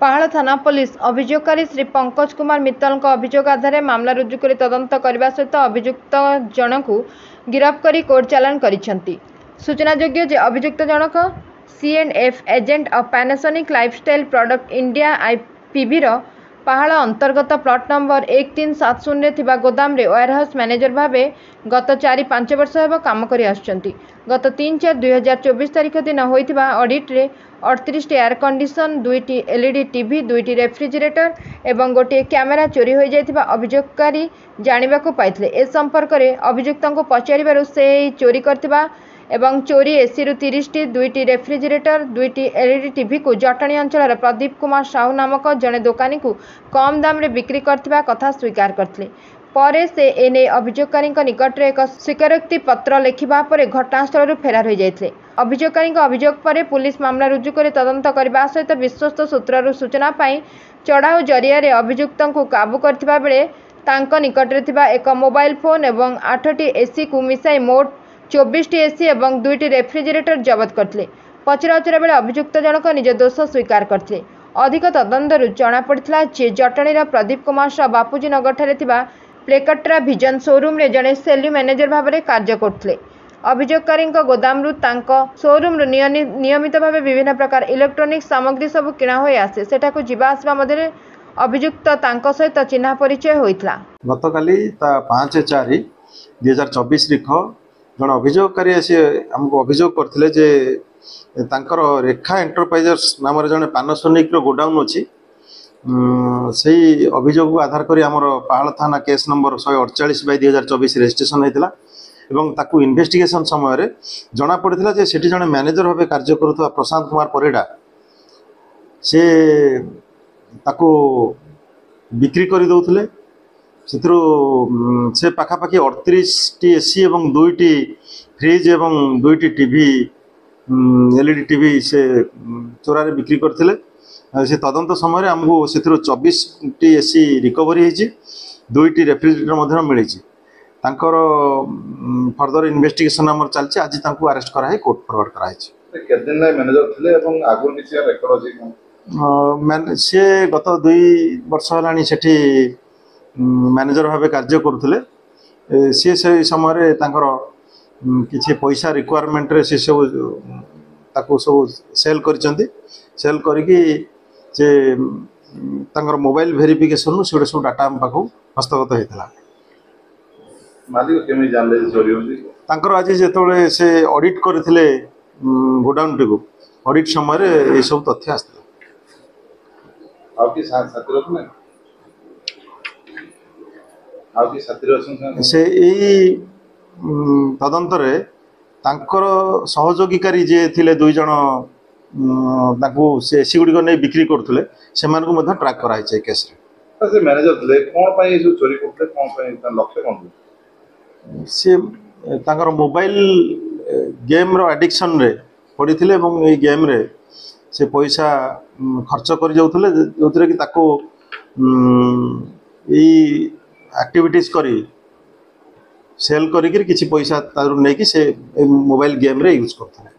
पाहाड़ थाना पुलिस अभियोगकारी श्री पंकज कुमार मित्तल अभियोग आधार मामला रुजु कर तदंत करने सहित अभियुक्त जनक गिरफ्त कर कोर्ट चालान कर सूचनाजोग्य जे अभियुक्त जनक C&F agent of Panasonic lifestyle product India IPV पहाड़ अंतर्गत प्लॉट नंबर 1370 गोदाम रे वेयरहाउस मैनेजर भावे गत 4-5 वर्ष हेब काम कर गत 3/4/2024 तारीख दिन होइथिबा ऑडिट रे 38 एयर कंडीशन 2टी LED टीवी 2टी रेफ्रिजरेटर एवं गोटे कैमेरा चोरी हो जाइथिबा अभियोगकारी जानिबाकू पाइथिले। ए संपर्क रे अभियुक्तଙ୍କୁ पचारिबारु से चोरी करथिबा एवं चोरी AC रु 30टी 2टी रेफ्रिजरेटर 2टी LED टीवी को जटणी अंचल प्रदीप कुमार साहू नामक जड़े दोकानी को कम दाम रे बिक्री करथिबा कथा स्वीकार करथिले। परे से एने अभियोगकारी निकट में एक स्वीकारोक्ति पत्र लिखिबा परे घटनास्थल फेरार हो जाइथिले। अभियोगकारी अभियोग पर पुलिस मामला रुजु कर तदंत करने सहित विश्वस्त सूत्रु सूचना पाई चढ़ाऊ जरिया अभियुक्त को काबू करथिबा बेले तांको निकट में थिबा एक मोबाइल फोन एवं 8टी AC को मिसाई मोट 24टी AC एवं 2टी रेफ्रिजरेटर जबत करथिले। पचराउचरा बेले अभियुक्त जनक निज दोष स्वीकार करथिले। अधिक तदंतरु जना पड़िथिला जे जटणीर प्रदीप कुमार बापूजी नगर ठारे थिबा प्लेकट्रा विजन शोरूम रे जड़े सेल्यू मैनेजर भाव में कार्य करथिले। अभियोगकारी गोदाम रु शोरूम रु नियमित भाव विभिन्न प्रकार इलेक्ट्रोनिक्स सामग्री सब किणा हो आसे सेठाकू जीवा आसवा मध्य अभियुक्त तांको सहित चिन्हा परिचय होइतला। गतकाली 5/4/2024 तारीख जन अभियोगकारी आसी हमको अभियोग करथिले जे तांकर रेखा एंटरप्राइजेस नाम जड़े पानासोनिक गोडाउन अच्छी से अभियोग आधार करी आमर पहाड़ थाना केस नंबर 148/2024 रेजिस्ट्रेशन होता एवं ताकू इन्वेस्टिगेशन समय जना पड़ा जे सेठी जने मैनेजर भाव कार्य करुवा प्रशांत कुमार परिडा से ताकू बिक्री कर दौले से पाखापाखि 38टी AC एवं 2टी फ्रिज एवं 2टी टीवी LED टीवी से चोरारे बिक्री करथिले। से तदंत समय आमको से 24टी AC रिकवरी होती 2टी रेफ्रिजरेटर मिली फर्दर इन्वेस्टिगेशन आम चलती आज अरेस्ट कराई कोर्ट फरवर्ड कराई। सी गत 2 वर्ष है सेठी मैनेजर भाव कार्य करुले सी से समय किसी पैसा रिक्वायरमेंट रे से सब सेल करछंती सेल करके जे तांकर मोबाइल वेरिफिकेशन से सब डाटा हम पाखु हस्तगत होता। मालिक केमी जानले चोरी होजी तांकर आज जेतोले से ऑडिट करथिले गोडाउन टिको ऑडिट समय ये सब तथ्य आस्ते आउकी साथी रखने आउकी साथी रखन से एई तदंत रे तांकर सहयोगीकारी जे थिले 2 जण ताकू से AC गुडी को नै बिक्री करथले से मान को मधा ट्रैक कराई छै केस रे। से मैनेजर थिले कोन पई जो चोरी करथले कोन पई ता लक्ष्य कोन से तांकर मोबाइल गेम रो एडिक्शन रे पड़ीथिले एवं ए गेम रे से पैसा खर्च कर जाउथले जोतरे कि ताको ए एक्टिविटीज करी सेल करी किसी पैसा तारू नै कि से मोबाइल गेम रे यूज करथले।